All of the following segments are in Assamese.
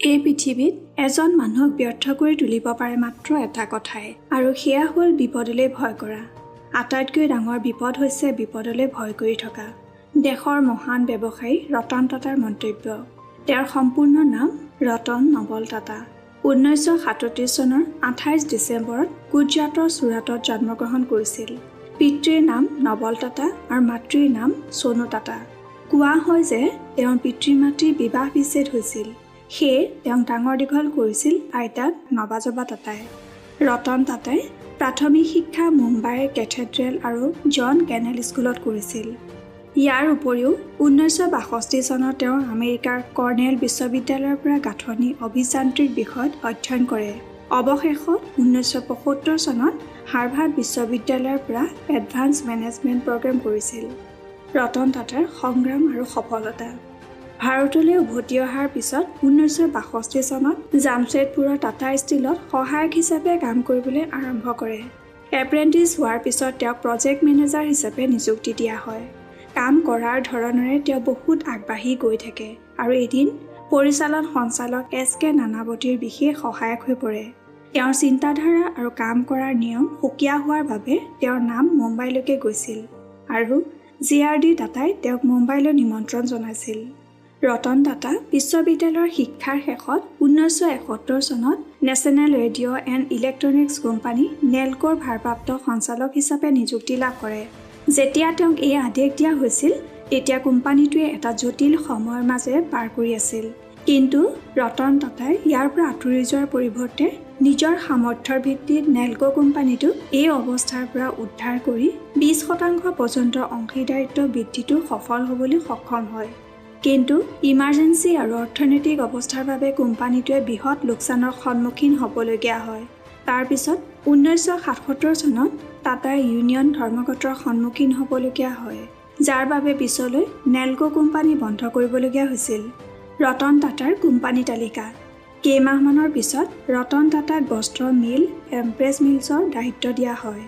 এই পৃথিৱীত এজন মানুহক ব্যৰ্থ কৰি তুলিব পাৰে মাত্ৰ এটা কথাই, আৰু সেয়া হ'ল বিপদলৈ ভয় কৰা। আটাইতকৈ ডাঙৰ বিপদ হৈছে বিপদলৈ ভয় কৰি থকা। দেশৰ মহান ব্যৱসায়ী ৰতন টাটাৰ মন্তব্য। তেওঁৰ সম্পূৰ্ণ নাম ৰতন নবল টাটা। 1937 চনৰ 28 ডিচেম্বৰত গুজৰাটৰ চুৰাটত জন্মগ্ৰহণ কৰিছিল। পিতৃৰ নাম নবল টাটা আৰু মাতৃৰ নাম সোনু টাটা। কোৱা হয় যে তেওঁৰ পিতৃ মাতৃৰ বিবাহ বিচ্ছেদ হৈছিল। সেয়ে তেওঁক ডাঙৰ দীঘল কৰিছিল আইতাক নবাজবা টাটাই। ৰতন টাটাই প্ৰাথমিক শিক্ষা মুম্বাইৰ কেথেড্ৰেল আৰু জন কেনেল স্কুলত কৰিছিল। ইয়াৰ উপৰিও 1962 চনত তেওঁ আমেৰিকাৰ কৰ্ণেল বিশ্ববিদ্যালয়ৰ পৰা গাঁথনি অভিযান্ত্ৰিক বিষয়ত অধ্যয়ন কৰে। অৱশেষত 1975 চনত হাৰ্ভাৰ্ড বিশ্ববিদ্যালয়ৰ পৰা এডভান্স মেনেজমেণ্ট প্ৰগ্ৰেম কৰিছিল। ৰতন টাটাৰ সংগ্ৰাম আৰু সফলতা। ভাৰতলৈ উভতি অহাৰ পিছত 1962 চনত জামছেদপুৰৰ টাটা ষ্টীলত সহায়ক হিচাপে কাম কৰিবলৈ আৰম্ভ কৰে। এপ্ৰেণ্টিছ হোৱাৰ পিছত তেওঁক প্ৰজেক্ট মেনেজাৰ হিচাপে নিযুক্তি দিয়া হয়। কাম কৰাৰ ধৰণেৰে তেওঁ বহুত আগবাঢ়ি গৈ থাকে আৰু এদিন পৰিচালন সঞ্চালক SK নানাৱতীৰ বিশেষ সহায়ক হৈ পৰে। তেওঁৰ চিন্তাধাৰা আৰু কাম কৰাৰ নিয়ম সুকীয়া হোৱাৰ বাবে তেওঁৰ নাম মুম্বাইলৈকে গৈছিল আৰু JRD টাটাই তেওঁক মুম্বাইলৈ নিমন্ত্ৰণ জনাইছিল। ৰতন টাটা বিশ্ববিদ্যালয়ৰ শিক্ষাৰ শেষত 1971 চনত national radio' and electronics company নেলকৰ ভাৰপ্ৰাপ্ত সঞ্চালক হিচাপে নিযুক্তি লাভ কৰে। যেতিয়া তেওঁক এই আদেশ দিয়া হৈছিল তেতিয়া কোম্পানীটোৱে এটা জটিল সময়ৰ মাজেৰে পাৰ কৰি আছিল। কিন্তু ৰতন টাটাই ইয়াৰ পৰা আঁতৰি যোৱাৰ পৰিৱৰ্তে নিজৰ সামৰ্থ্যৰ ভিত্তিত নেলকো কোম্পানীটোক এই অৱস্থাৰ পৰা উদ্ধাৰ কৰি 20% পৰ্যন্ত অংশীদাৰিত্ব বৃদ্ধিটো সফল হ'বলৈ সক্ষম হয়। কিন্তু ইমাৰ্জেঞ্চি আৰু অৰ্থনৈতিক অৱস্থাৰ বাবে কোম্পানীটোৱে বৃহৎ লোকচানৰ সন্মুখীন হ'বলগীয়া হয়। তাৰ পিছত 1977 চনত টাটাই ইউনিয়ন ধৰ্মঘটৰ সন্মুখীন হ'বলগীয়া হয়, যাৰ বাবে পিছলৈ নেলকো কোম্পানী বন্ধ কৰিবলগীয়া হৈছিল। ৰতন টাটাৰ কোম্পানী তালিকা। কেইমাহমানৰ পিছত ৰতন টাটাক বস্ত্ৰ মিল এম্প্ৰেছ মিলছৰ দায়িত্ব দিয়া হয়।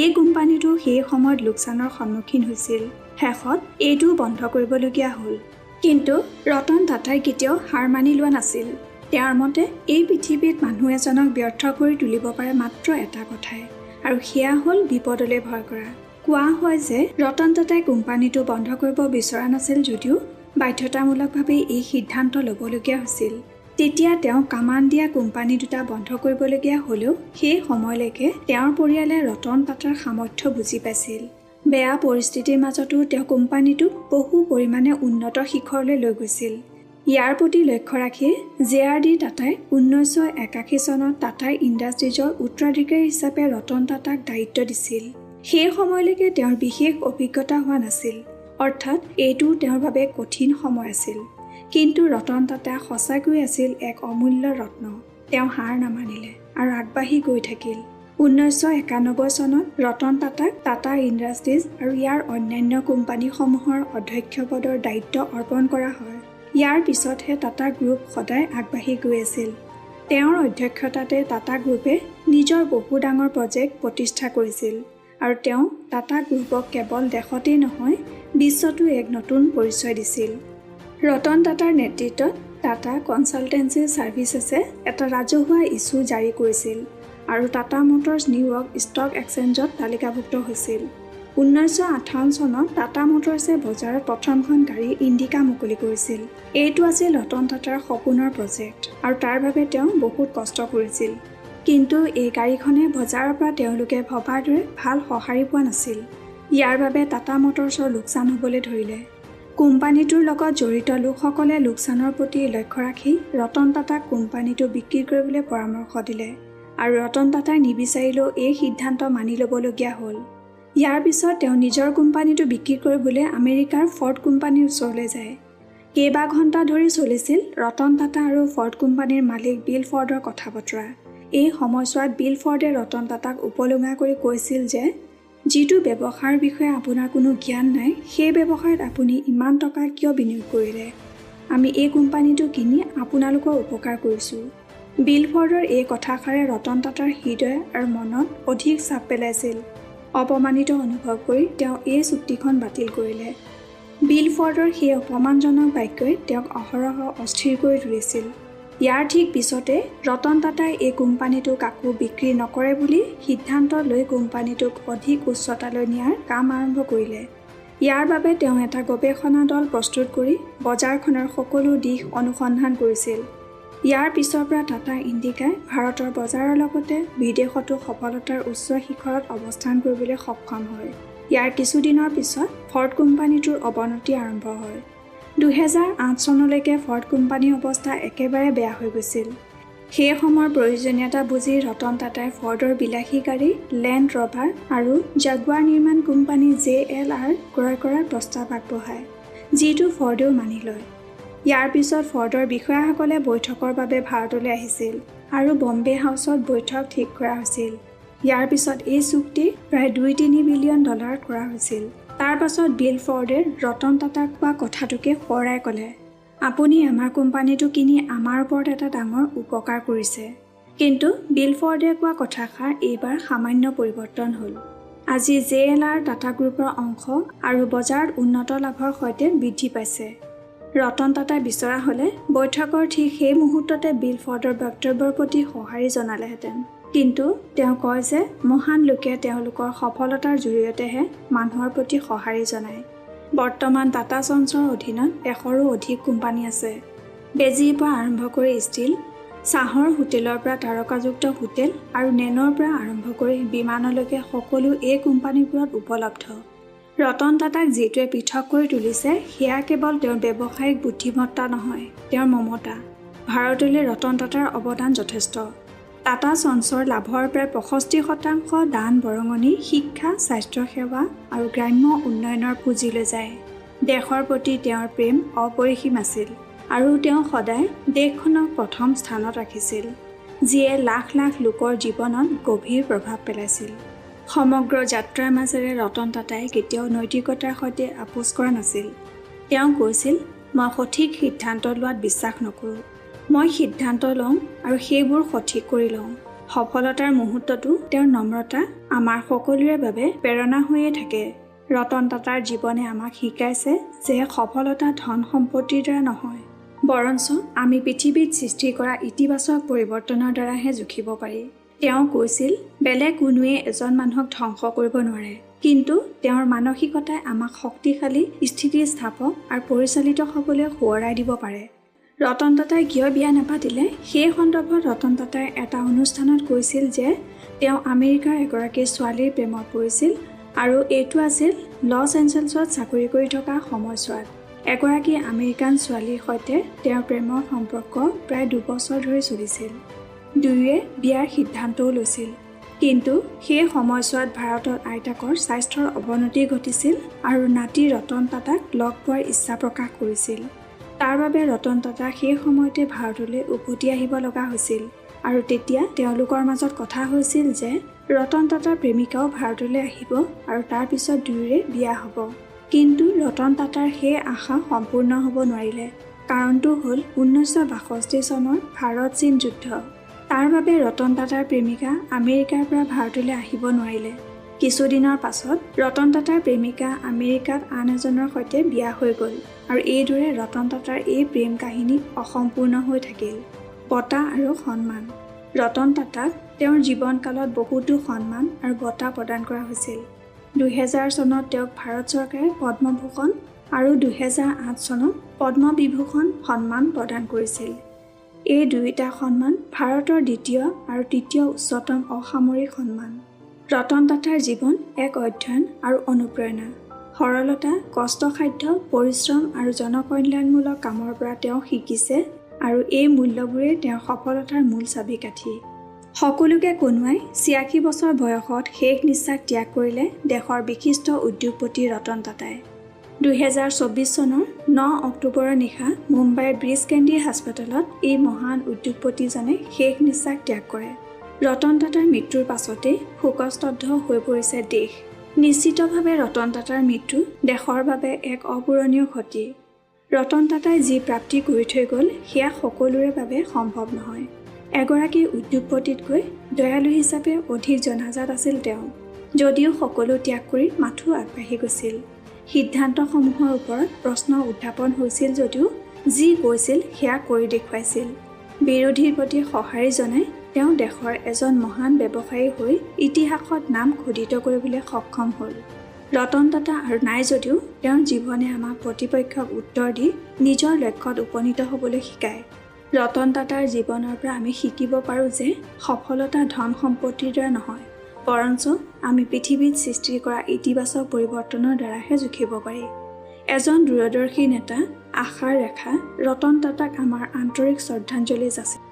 এই কোম্পানীটো সেই সময়ত লোকচানৰ সন্মুখীন হৈছিল। শেষত এইটো বন্ধ কৰিবলগীয়া হ'ল। কিন্তু ৰতন টাটাই কেতিয়াও হাৰ মানি লোৱা নাছিল। তেওঁৰ মতে এই পৃথিৱীত মানুহ এজনক ব্যৰ্থ কৰি তুলিব পাৰে মাত্ৰ এটা কথাই, আৰু সেয়া হ'ল বিপদলৈ ভয় কৰা। কোৱা হয় যে ৰতন টাটাই কোম্পানীটো বন্ধ কৰিব বিচৰা নাছিল যদিও বাধ্যতামূলকভাৱে এই সিদ্ধান্ত ল'বলগীয়া হৈছিল। তেতিয়া তেওঁ কামান দিয়া কোম্পানী দুটা বন্ধ কৰিবলগীয়া হ'লেও সেই সময়লৈকে তেওঁৰ পৰিয়ালে ৰতন টাটাৰ সামৰ্থ্য বুজি পাইছিল। বেয়া পৰিস্থিতিৰ মাজতো তেওঁ কোম্পানীটোক বহু পৰিমাণে উন্নত শিখৰলৈ লৈ গৈছিল। ইয়াৰ প্ৰতি লক্ষ্য ৰাখি JRD টাটাই 1981 চনত টাটা ইণ্ডাষ্ট্ৰিজৰ উত্তৰাধিকাৰী হিচাপে ৰতন টাটাক দায়িত্ব দিছিল। সেই সময়লৈকে তেওঁৰ বিশেষ অভিজ্ঞতা হোৱা নাছিল, অৰ্থাৎ এইটো তেওঁৰ বাবে কঠিন সময় আছিল। কিন্তু ৰতন টাটা সঁচাকৈ আছিল এক অমূল্য ৰত্ন। তেওঁ হাৰ নামানিলে আৰু আগবাঢ়ি গৈ থাকিল। 1991 চনত ৰতন টাটাক টাটা ইণ্ডাষ্ট্ৰিজ আৰু ইয়াৰ অন্যান্য কোম্পানীসমূহৰ অধ্যক্ষ পদৰ দায়িত্ব অৰ্পণ কৰা হয়। ইয়াৰ পিছতহে টাটা গ্ৰুপ সদায় আগবাঢ়ি গৈ আছিল। তেওঁৰ অধ্যক্ষতাতে টাটা গ্ৰুপে নিজৰ বহু ডাঙৰ প্ৰজেক্ট প্ৰতিষ্ঠা কৰিছিল আৰু তেওঁ টাটা গ্ৰুপক কেৱল দেশতেই নহয় বিশ্বতো এক নতুন পৰিচয় দিছিল। ৰতন টাটাৰ নেতৃত্বত টাটা কনচালটেন্সি ছাৰ্ভিচেছে এটা ৰাজহুৱা ইছ্যু জাৰি কৰিছিল আৰু টাটা মটৰ্ছ নিউয়ৰ্ক ষ্টক এক্সচেঞ্জত তালিকাভুক্ত হৈছিল। 1958 চনত টাটা মটৰ্ছে বজাৰত প্ৰথমখন গাড়ী ইণ্ডিকা মুকলি কৰিছিল। এইটো আছিল ৰতন টাটাৰ সপোনৰ প্ৰজেক্ট আৰু তাৰ বাবে তেওঁ বহুত কষ্ট কৰিছিল। কিন্তু এই গাড়ীখনে বজাৰৰ পৰা তেওঁলোকে ভবাৰ দৰে ভাল সঁহাৰি পোৱা নাছিল। ইয়াৰ বাবে টাটা মটৰ্ছৰ লোকচান হ'বলৈ ধৰিলে। কোম্পানীটোৰ লগত জড়িত লোকসকলে লোকচানৰ প্ৰতি লক্ষ্য ৰাখি ৰতন টাটাক কোম্পানীটো বিক্ৰী কৰিবলৈ পৰামৰ্শ দিলে আৰু ৰতন টাটাই নিবিচাৰিলেও এই সিদ্ধান্ত মানি ল'বলগীয়া হ'ল। ইয়াৰ পিছত তেওঁ নিজৰ কোম্পানীটো বিক্ৰী কৰিবলৈ আমেৰিকাৰ ফৰ্ড কোম্পানীৰ ওচৰলৈ যায়। কেইবা ঘণ্টা ধৰি চলিছিল ৰতন টাটা আৰু ফৰ্ড কোম্পানীৰ মালিক বিল ফৰ্ডৰ কথা বতৰা। এই সময়ছোৱাত বিল ফৰ্ডে ৰতন টাটাক উপলুঙা কৰি কৈছিল যে যিটো ব্যৱসায়ৰ বিষয়ে আপোনাৰ কোনো জ্ঞান নাই সেই ব্যৱসায়ত আপুনি ইমান টকা কিয় বিনিয়োগ কৰিলে? আমি এই কোম্পানীটো কিনি আপোনালোকৰ উপকাৰ কৰিছোঁ। বিল ফৰ্ডৰ এই কথাষাৰে ৰতন টাটাৰ হৃদয় আৰু মনত অধিক চাপ পেলাইছিল। অপমানিত অনুভৱ কৰি তেওঁ এই চুক্তিখন বাতিল কৰিলে। বিল ফৰ্ডৰ সেই অপমানজনক বাক্যই তেওঁক অহৰহ অস্থিৰ কৰি তুলিছিল। ইয়াৰ ঠিক পিছতে ৰতন টাটাই এই কোম্পানীটোক কাকো বিক্ৰী নকৰে বুলি সিদ্ধান্ত লৈ কোম্পানীটোক অধিক উচ্চতালৈ নিয়াৰ কাম আৰম্ভ কৰিলে। ইয়াৰ বাবে তেওঁ এটা গৱেষণা দল প্ৰস্তুত কৰি বজাৰখনৰ সকলো দিশ অনুসন্ধান কৰিছিল। ইয়াৰ পিছৰ পৰা টাটা ইণ্ডিকাই ভাৰতৰ বজাৰৰ লগতে বিদেশতো সফলতাৰ উচ্চ শিখৰত অৱস্থান কৰিবলৈ সক্ষম হয়। ইয়াৰ কিছুদিনৰ পিছত ফৰ্ড কোম্পানীটোৰ অৱনতি আৰম্ভ হয়। 2008 চনলৈকে ফৰ্ড কোম্পানীৰ অৱস্থা একেবাৰে বেয়া হৈ গৈছিল। সেই সময়ৰ প্ৰয়োজনীয়তা বুজি ৰতন টাটাই ফৰ্ডৰ বিলাসী গাড়ী লেণ্ড ৰভাৰ আৰু জাগুৱাৰ নিৰ্মাণ কোম্পানী JLR ক্ৰয় কৰাৰ প্ৰস্তাৱ আগবঢ়ায়, যিটো ফৰ্ডেও মানি লয়। ইয়াৰ পিছত ফৰ্ডৰ বিষয়াসকলে বৈঠকৰ বাবে ভাৰতলৈ আহিছিল আৰু বম্বে হাউচত বৈঠক ঠিক কৰা হৈছিল। ইয়াৰ পিছত এই চুক্তি প্ৰায় $2-3 বিলিয়ন কৰা হৈছিল। তাৰ পাছত বিল ফৰ্ডে ৰতন টাটাক কোৱা কথাটোকে সোঁৱৰাই ক'লে, আপুনি আমাৰ কোম্পানীটো কিনি আমাৰ ওপৰত এটা ডাঙৰ উপকাৰ কৰিছে। কিন্তু বিল ফৰ্ডে কোৱা কথাষাৰ এইবাৰ সামান্য পৰিৱৰ্তন হ'ল। আজি JLR টাটা গ্ৰুপৰ অংশ আৰু বজাৰত উন্নত লাভৰ সৈতে বৃদ্ধি পাইছে। ৰতন টাটাই বিচৰা হ'লে বৈঠকৰ ঠিক সেই মুহূৰ্ততে বিল ফৰ্ডৰ বক্তব্যৰ প্ৰতি সঁহাৰি জনালেহেঁতেন। কিন্তু তেওঁ কয় যে মহান লোকে তেওঁলোকৰ সফলতাৰ জৰিয়তেহে মানুহৰ প্ৰতি সঁহাৰি জনায়। বৰ্তমান টাটা চন্সৰ অধীনত 100ৰো অধিক কোম্পানী আছে। বেজীৰ পৰা আৰম্ভ কৰি ষ্টীল, চাহৰ হোটেলৰ পৰা তাৰকাযুক্ত হোটেল আৰু নেনৰ পৰা আৰম্ভ কৰি বিমানলৈকে সকলো এই কোম্পানীবোৰত উপলব্ধ। ৰতন টাটাক যিটোৱে পৃথক কৰি তুলিছে সেয়া কেৱল তেওঁৰ ব্যৱসায়িক বুদ্ধিমত্তা নহয়, তেওঁৰ মমতা। ভাৰতলৈ ৰতন টাটাৰ অৱদান যথেষ্ট। টাটা চন্সৰ লাভৰ প্ৰায় 65% দান বৰঙণি, শিক্ষা, স্বাস্থ্যসেৱা আৰু গ্ৰাম্য উন্নয়নৰ পুঁজিলৈ যায়। দেশৰ প্ৰতি তেওঁৰ প্ৰেম অপৰিসীম আছিল আৰু তেওঁ সদায় দেশখনক প্ৰথম স্থানত ৰাখিছিল, যিয়ে লাখ লাখ লোকৰ জীৱনত গভীৰ প্ৰভাৱ পেলাইছিল। সমগ্ৰ যাত্ৰাৰ মাজেৰে ৰতন টাটাই কেতিয়াও নৈতিকতাৰ সৈতে আপোচ কৰা নাছিল। তেওঁ কৈছিল, মই সঠিক সিদ্ধান্ত লোৱাত বিশ্বাস নকৰোঁ। মই সিদ্ধান্ত লওঁ আৰু সেইবোৰ সঠিক কৰি লওঁ। সফলতাৰ মুহূৰ্ততো তেওঁৰ নম্ৰতা আমাৰ সকলোৰে বাবে প্ৰেৰণা হৈয়ে থাকে। ৰতন টাটাৰ জীৱনে আমাক শিকাইছে যে সফলতা ধন সম্পত্তিৰ দ্বাৰা নহয়, বৰঞ্চ আমি পৃথিৱীত সৃষ্টি কৰা ইতিবাচক পৰিৱৰ্তনৰ দ্বাৰাহে জুখিব পাৰি। তেওঁ কৈছিল, বেলেগ কোনোৱে এজন মানুহক ধ্বংস কৰিব নোৱাৰে, কিন্তু তেওঁৰ মানসিকতাই আমাক শক্তিশালী, স্থিতিস্থাপক আৰু পৰিচালিত হ'বলৈ সোঁৱৰাই দিব পাৰে। ৰতন টাটাই কিয় বিয়া নাপাতিলে সেই সন্দৰ্ভত ৰতন টাটাই এটা অনুষ্ঠানত কৈছিল যে তেওঁ আমেৰিকাৰ এগৰাকী ছোৱালীৰ প্ৰেমত পৰিছিল আৰু এইটো আছিল লছ এঞ্জেলছত চাকৰি কৰি থকা সময়ছোৱাত। এগৰাকী আমেৰিকান ছোৱালীৰ সৈতে তেওঁৰ প্ৰেমৰ সম্পৰ্ক প্ৰায় 2 বছৰ ধৰি চলিছিল। দুয়োৱে বিয়াৰ সিদ্ধান্তও লৈছিল। কিন্তু সেই সময়ছোৱাত ভাৰতত আইতাকৰ স্বাস্থ্যৰ অৱনতি ঘটিছিল আৰু নাতি ৰতন টাটাক লগ পোৱাৰ ইচ্ছা প্ৰকাশ কৰিছিল। তাৰ বাবে ৰতন টাটা সেই সময়তে ভাৰতলৈ উভতি আহিব লগা হৈছিল আৰু তেতিয়া তেওঁলোকৰ মাজত কথা হৈছিল যে ৰতন টাটাৰ প্ৰেমিকাও ভাৰতলৈ আহিব আৰু তাৰ পিছত দুয়োৰে বিয়া হ'ব। কিন্তু ৰতন টাটাৰ সেই আশা সম্পূৰ্ণ হ'ব নোৱাৰিলে। কাৰণটো হ'ল 1962 চনৰ ভাৰত-চীন যুদ্ধ। তাৰ বাবে ৰতন টাটাৰ প্ৰেমিকা আমেৰিকাৰ পৰা ভাৰতলৈ আহিব নোৱাৰিলে। কিছুদিনৰ পাছত ৰতন টাটাৰ প্ৰেমিকা আমেৰিকাত আন এজনৰ সৈতে বিয়া হৈ গ'ল আৰু এইদৰে ৰতন টাটাৰ এই প্ৰেম কাহিনী অসম্পূৰ্ণ হৈ থাকিল। বঁটা আৰু সন্মান। ৰতন টাটাক তেওঁৰ জীৱনকালত বহুতো সন্মান আৰু বঁটা প্ৰদান কৰা হৈছিল। 2000 চনত তেওঁক ভাৰত চৰকাৰে পদ্মভূষণ আৰু 2008 চনত পদ্মবিভূষণ সন্মান প্ৰদান কৰিছিল। এই দুয়োটা সন্মান ভাৰতৰ দ্বিতীয় আৰু তৃতীয় উচ্চতম অসামৰিক সন্মান। ৰতন টাটাৰ জীৱন এক অধ্যয়ন আৰু অনুপ্ৰেৰণা। সৰলতা, কষ্টসাধ্য, পৰিশ্ৰম আৰু জনকল্যাণমূলক কামৰ পৰা তেওঁ শিকিছে আৰু এই মূল্যবোৰে তেওঁৰ সফলতাৰ মূল চাবিকাঠি। সকলোকে কনোৱাই 86 বছৰ বয়সত শেষ নিশ্বাস ত্যাগ কৰিলে দেশৰ বিশিষ্ট উদ্যোগপতি ৰতন টাটাই। 2024 চনৰ 9 অক্টোবৰৰ নিশা মুম্বাইৰ ব্ৰিজ কেণ্ডি হাস্পতালত এই মহান উদ্যোগপতিজনে শেষ নিশ্বাস ত্যাগ কৰে। ৰতন টাটাৰ মৃত্যুৰ পাছতে শোকস্তব্ধ হৈ পৰিছে দেশ। নিশ্চিতভাৱে ৰতন টাটাৰ মৃত্যু দেশৰ বাবে এক অপূৰণীয় ক্ষতি। ৰতন টাটাই যি প্ৰাপ্তি কৰি থৈ গ'ল সেয়া সকলোৰে বাবে সম্ভৱ নহয়। এগৰাকী উদ্যোগপতিতকৈ দয়ালু হিচাপে অধিক জনাজাত আছিল তেওঁ। যদিও সকলো ত্যাগ কৰি মাথো আগবাঢ়ি গৈছিল। সিদ্ধান্তসমূহৰ ওপৰত প্ৰশ্ন উত্থাপন হৈছিল যদিও যি কৈছিল সেয়া কৰি দেখুৱাইছিল। বিৰোধীৰ প্ৰতি সঁহাৰি জনাই তেওঁ দেশৰ এজন মহান ব্যৱসায়ী হৈ ইতিহাসত নাম খোদিত কৰিবলৈ সক্ষম হ'ল। ৰতন টাটা আৰু নাই যদিও তেওঁৰ জীৱনে আমাক প্ৰতিপক্ষক উত্তৰ দি নিজৰ লক্ষ্যত উপনীত হ'বলৈ শিকায়। ৰতন টাটাৰ জীৱনৰ পৰা আমি শিকিব পাৰোঁ যে সফলতা ধন সম্পত্তিৰ দ্বাৰা নহয়, বৰঞ্চ আমি পৃথিৱীত সৃষ্টি কৰা ইতিবাচক পৰিৱৰ্তনৰ দ্বাৰাহে জুখিব পাৰি। এজন দূৰদৰ্শী নেতা, আশাৰ ৰেখা ৰতন টাটাক আমাৰ আন্তৰিক শ্ৰদ্ধাঞ্জলি যাচিছোঁ।